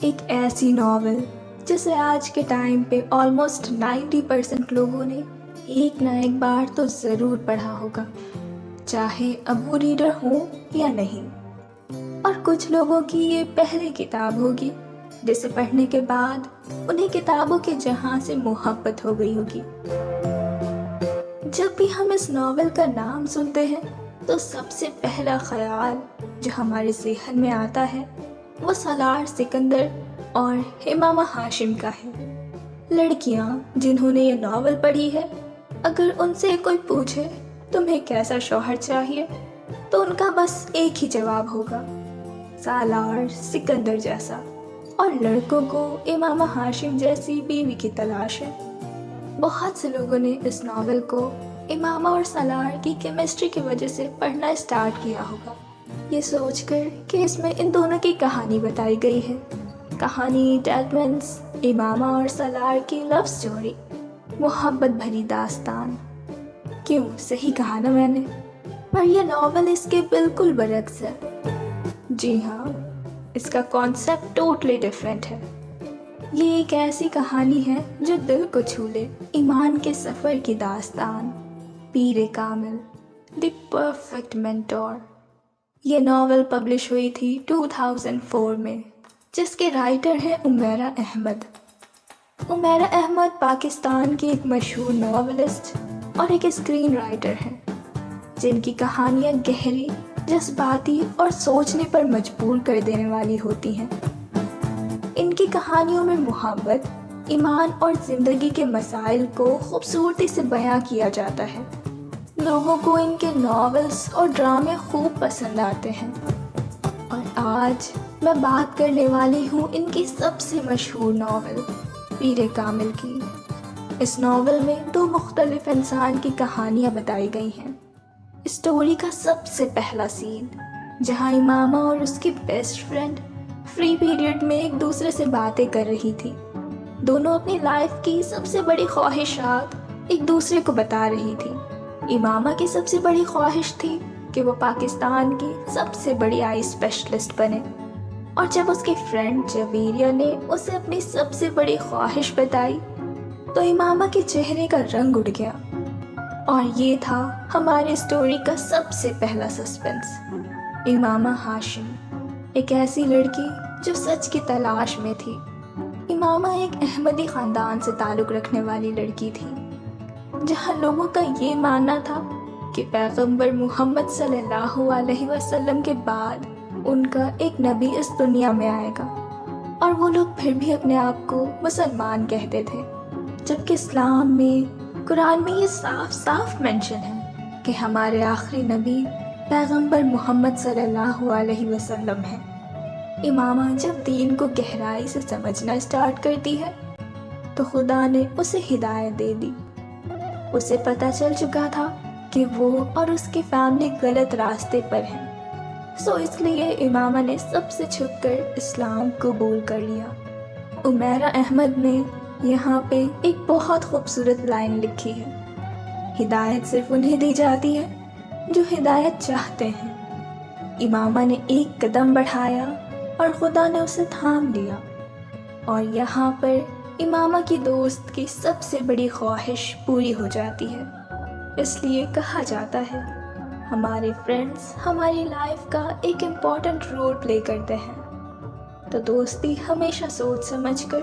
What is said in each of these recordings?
ایک ایسی ناول جسے آج کے ٹائم پہ آلموسٹ 90% لوگوں نے ایک نہ ایک بار تو ضرور پڑھا ہوگا، چاہے اب وہ ریڈر ہوں یا نہیں۔ اور کچھ لوگوں کی یہ پہلی کتاب ہوگی جسے پڑھنے کے بعد انہیں کتابوں کے جہاں سے محبت ہو گئی ہوگی۔ جب بھی ہم اس ناول کا نام سنتے ہیں تو سب سے پہلا خیال جو ہمارے ذہن میں آتا ہے وہ سالار سکندر اور امامہ ہاشم کا ہے۔ لڑکیاں جنہوں نے یہ ناول پڑھی ہے، اگر ان سے کوئی پوچھے تمہیں کیسا شوہر چاہیے تو ان کا بس ایک ہی جواب ہوگا، سالار سکندر جیسا۔ اور لڑکوں کو امامہ ہاشم جیسی بیوی کی تلاش ہے۔ بہت سے لوگوں نے اس ناول کو امامہ اور سالار کی کیمسٹری کی وجہ سے پڑھنا اسٹارٹ کیا ہوگا، یہ سوچ کر کہ اس میں ان دونوں کی کہانی بتائی گئی ہے۔ کہانی دیٹ مینس امامہ اور سالار کی لو سٹوری، محبت بھری داستان۔ کیوں، صحیح کہا نا میں نے؟ پر یہ ناول اس کے بالکل برعکس ہے۔ جی ہاں، اس کا کانسیپٹ ٹوٹلی ڈیفرنٹ ہے۔ یہ ایک ایسی کہانی ہے جو دل کو چھو لے، ایمان کے سفر کی داستان، Peer Kamil, the perfect mentor. یہ ناول پبلش ہوئی تھی 2004 میں، جس کے رائٹر ہیں عمیرہ احمد۔ عمیرہ احمد پاکستان کی ایک مشہور ناولسٹ اور ایک اسکرین رائٹر ہیں، جن کی کہانیاں گہری، جذباتی اور سوچنے پر مجبور کر دینے والی ہوتی ہیں۔ ان کی کہانیوں میں محبت، ایمان اور زندگی کے مسائل کو خوبصورتی سے بیان کیا جاتا ہے۔ لوگوں کو ان کے ناولز اور ڈرامے خوب پسند آتے ہیں، اور آج میں بات کرنے والی ہوں ان کی سب سے مشہور ناول پیر کامل کی۔ اس ناول میں دو مختلف انسان کی کہانیاں بتائی گئی ہیں۔ اسٹوری کا سب سے پہلا سین جہاں امامہ اور اس کی بیسٹ فرینڈ فری پیریڈ میں ایک دوسرے سے باتیں کر رہی تھی۔ دونوں اپنی لائف کی سب سے بڑی خواہشات ایک دوسرے کو بتا رہی تھی۔ امامہ کی سب سے بڑی خواہش تھی کہ وہ پاکستان کی سب سے بڑی آئی اسپیشلسٹ بنے، اور جب اس کی فرینڈ جویریہ نے اسے اپنی سب سے بڑی خواہش بتائی تو امامہ کے چہرے کا رنگ اڑ گیا۔ اور یہ تھا ہماری اسٹوری کا سب سے پہلا سسپنس، امامہ ہاشم، ایک ایسی لڑکی جو سچ کی تلاش میں تھی۔ امامہ ایک احمدی خاندان سے تعلق رکھنے والی لڑکی تھی، جہاں لوگوں کا یہ ماننا تھا کہ پیغمبر محمد صلی اللہ علیہ وسلم کے بعد ان کا ایک نبی اس دنیا میں آئے گا، اور وہ لوگ پھر بھی اپنے آپ کو مسلمان کہتے تھے، جبکہ اسلام میں، قرآن میں یہ صاف صاف مینشن ہے کہ ہمارے آخری نبی پیغمبر محمد صلی اللہ علیہ وسلم ہیں۔ امامہ جب دین کو گہرائی سے سمجھنا اسٹارٹ کرتی ہے تو خدا نے اسے ہدایت دے دی۔ اسے پتہ چل چکا تھا کہ وہ اور اس کی فیملی غلط راستے پر ہیں، سو اس لیے امامہ نے سب سے چھپ کر اسلام قبول کر لیا۔ عمیرہ احمد نے یہاں پہ ایک بہت خوبصورت لائن لکھی ہے، ہدایت صرف انہیں دی جاتی ہے جو ہدایت چاہتے ہیں۔ امامہ نے ایک قدم بڑھایا اور خدا نے اسے تھام لیا، اور یہاں پر امامہ کی دوست کی سب سے بڑی خواہش پوری ہو جاتی ہے۔ اس لیے کہا جاتا ہے ہمارے فرینڈز ہماری لائف کا ایک امپورٹنٹ رول پلے کرتے ہیں، تو دوستی ہمیشہ سوچ سمجھ کر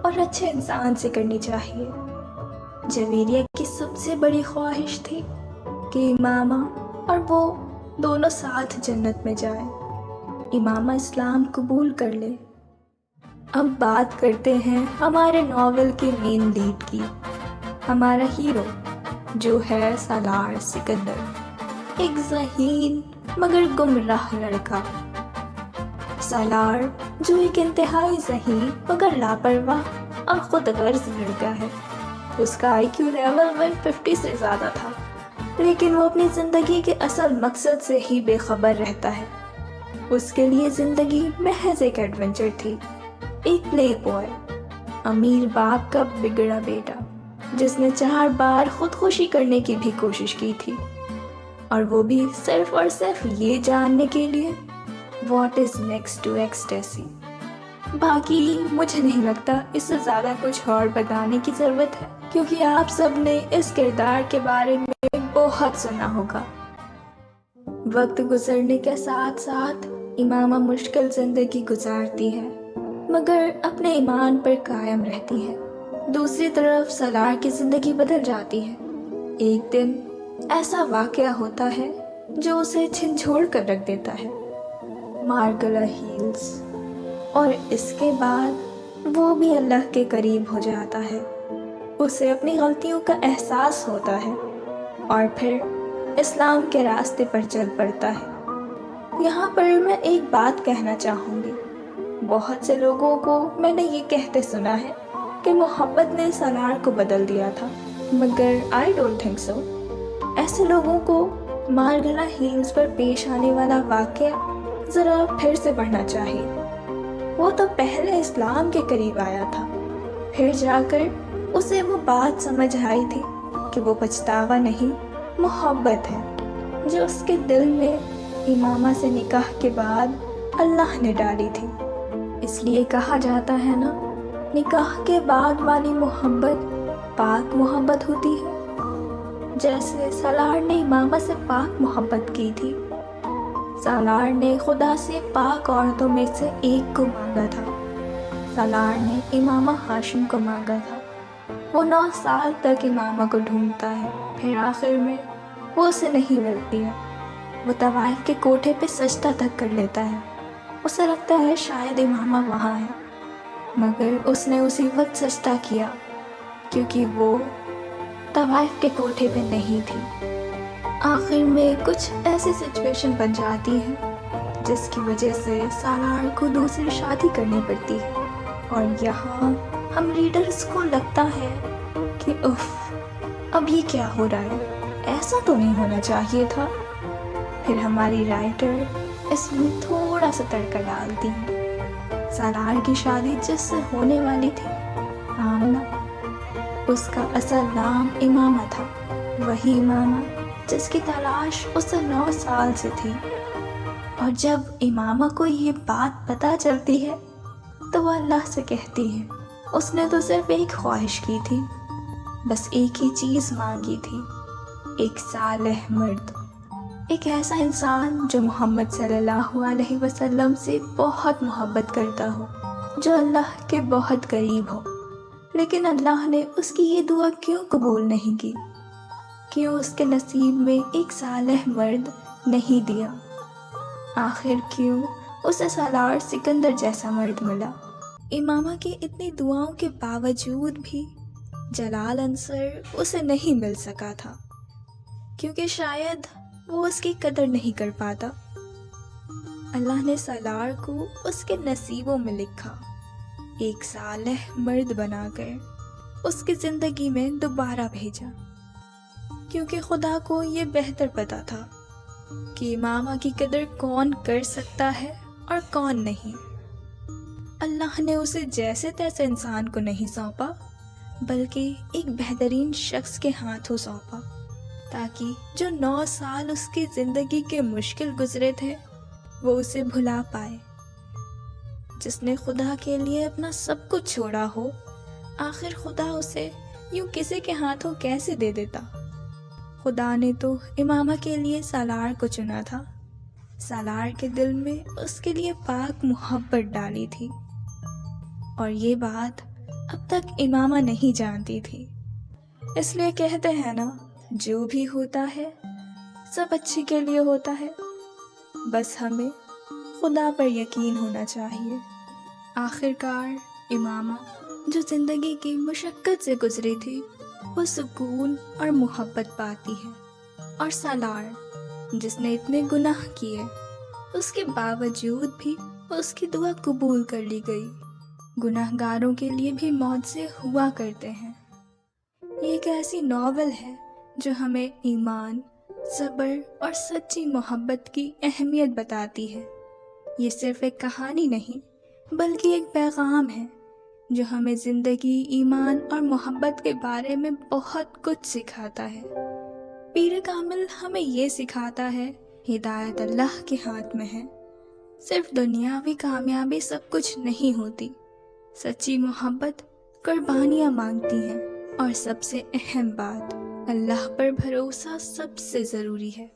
اور اچھے انسان سے کرنی چاہیے۔ جویریہ کی سب سے بڑی خواہش تھی کہ امامہ اور وہ دونوں ساتھ جنت میں جائیں، امامہ اسلام قبول کر لے۔ اب بات کرتے ہیں ہمارے ناول کے مین لیڈ کی، ہمارا ہیرو جو ہے سالار سکندر، ایک ذہین مگر گمراہ لڑکا۔ سالار جو ایک انتہائی ذہین مگر لاپرواہ اور خود غرض لڑکا ہے۔ اس کا IQ لیول 150 سے زیادہ تھا، لیکن وہ اپنی زندگی کے اصل مقصد سے ہی بے خبر رہتا ہے۔ اس کے لیے زندگی محض ایک ایڈونچر تھی، ایک پلے بوائے، امیر باپ کا بگڑا بیٹا جس نے 4 بار خودکشی کرنے کی بھی کوشش کی تھی، اور وہ بھی صرف اور صرف یہ جاننے کے لیے what is next to ecstasy. باقی مجھے نہیں لگتا اس سے زیادہ کچھ اور بتانے کی ضرورت ہے، کیونکہ آپ سب نے اس کردار کے بارے میں بہت سنا ہوگا۔ وقت گزرنے کے ساتھ ساتھ امامہ مشکل زندگی گزارتی ہے، مگر اپنے ایمان پر قائم رہتی ہے۔ دوسری طرف سالار کی زندگی بدل جاتی ہے۔ ایک دن ایسا واقعہ ہوتا ہے جو اسے جھنجھوڑ کر رکھ دیتا ہے، مارگلا ہیلز، اور اس کے بعد وہ بھی اللہ کے قریب ہو جاتا ہے۔ اسے اپنی غلطیوں کا احساس ہوتا ہے اور پھر اسلام کے راستے پر چل پڑتا ہے۔ یہاں پر میں ایک بات کہنا چاہوں گی۔ بہت سے لوگوں کو میں نے یہ کہتے سنا ہے کہ محبت نے سالار کو بدل دیا تھا، مگر آئی ڈونٹ تھنک سو۔ ایسے لوگوں کو مارگلا ہیلز پر پیش آنے والا واقعہ ذرا پھر سے پڑھنا چاہیے۔ وہ تو پہلے اسلام کے قریب آیا تھا، پھر جا کر اسے وہ بات سمجھ آئی تھی کہ وہ پچھتاوا نہیں، محبت ہے، جو اس کے دل میں امامہ سے نکاح کے بعد اللہ نے ڈالی تھی۔ اس لیے کہا جاتا ہے نا، نکاح کے بعد والی محبت پاک محبت ہوتی ہے۔ جیسے سالار نے امامہ سے پاک محبت کی تھی۔ سالار نے خدا سے پاک عورتوں میں سے ایک کو مانگا تھا۔ سالار نے امامہ ہاشم کو مانگا تھا۔ وہ 9 سال تک امامہ کو ڈھونڈتا ہے، پھر آخر میں وہ اسے نہیں ملتی ہے۔ وہ طوائف کے کوٹھے پہ سجدہ تک کر لیتا ہے۔ اسے لگتا ہے شاید امامہ وہاں ہے، مگر اس نے اسی وقت سجدہ کیا کیونکہ وہ طوائف کے کوٹھے پہ نہیں تھی۔ آخر میں کچھ ایسی سچویشن بن جاتی ہے جس کی وجہ سے سالار کو دوسری شادی کرنی پڑتی ہے، اور یہاں ہم ریڈرز کو لگتا ہے کہ اف، اب یہ کیا ہو رہا ہے، ایسا تو نہیں ہونا چاہیے تھا۔ پھر ہماری رائٹر اس میں تھوڑا سا تڑکا ڈالتی ہے۔ سالار کی شادی جس سے ہونے والی تھی، آمنہ، اس کا اصل نام امامہ تھا، وہی امامہ جس کی تلاش اسے 9 سال سے تھی۔ اور جب امامہ کو یہ بات پتہ چلتی ہے تو وہ اللہ سے کہتی ہے، اس نے تو صرف ایک خواہش کی تھی، بس ایک ہی چیز مانگی تھی، ایک صالح مرد، ایک ایسا انسان جو محمد صلی اللہ علیہ وسلم سے بہت محبت کرتا ہو، جو اللہ کے بہت قریب ہو۔ لیکن اللہ نے اس کی یہ دعا کیوں قبول نہیں کی؟ کیوں اس کے نصیب میں ایک صالح مرد نہیں دیا؟ آخر کیوں اسے سالار سکندر جیسا مرد ملا؟ امامہ کی اتنی دعاؤں کے باوجود بھی جلال انصر اسے نہیں مل سکا تھا، کیونکہ شاید وہ اس کی قدر نہیں کر پاتا۔ اللہ نے سالار کو اس کے نصیبوں میں لکھا، ایک صالح مرد بنا کر اس کی زندگی میں دوبارہ بھیجا، کیونکہ خدا کو یہ بہتر پتا تھا کہ امامہ کی قدر کون کر سکتا ہے اور کون نہیں۔ اللہ نے اسے جیسے تیسے انسان کو نہیں سونپا، بلکہ ایک بہترین شخص کے ہاتھوں سونپا، تاکہ جو 9 سال اس کی زندگی کے مشکل گزرے تھے وہ اسے بھلا پائے۔ جس نے خدا کے لیے اپنا سب کچھ چھوڑا ہو، آخر خدا اسے یوں کسی کے ہاتھوں کیسے دے دیتا؟ خدا نے تو امامہ کے لیے سالار کو چنا تھا، سالار کے دل میں اس کے لیے پاک محبت ڈالی تھی، اور یہ بات اب تک امامہ نہیں جانتی تھی۔ اس لیے کہتے ہیں نا، جو بھی ہوتا ہے سب اچھے کے لیے ہوتا ہے، بس ہمیں خدا پر یقین ہونا چاہیے۔ آخرکار امامہ جو زندگی کی مشقت سے گزری تھی، وہ سکون اور محبت پاتی ہے، اور سالار جس نے اتنے گناہ کیے، اس کے باوجود بھی اس کی دعا قبول کر لی گئی۔ گناہ گاروں کے لیے بھی معجزے ہوا کرتے ہیں۔ یہ ایک ایسی ناول ہے جو ہمیں ایمان، صبر اور سچی محبت کی اہمیت بتاتی ہے۔ یہ صرف ایک کہانی نہیں، بلکہ ایک پیغام ہے جو ہمیں زندگی، ایمان اور محبت کے بارے میں بہت کچھ سکھاتا ہے۔ پیر کامل ہمیں یہ سکھاتا ہے، ہدایت اللہ کے ہاتھ میں ہے، صرف دنیاوی کامیابی سب کچھ نہیں ہوتی، سچی محبت قربانیاں مانگتی ہیں، اور سب سے اہم بات، اللہ پر بھروسہ سب سے ضروری ہے۔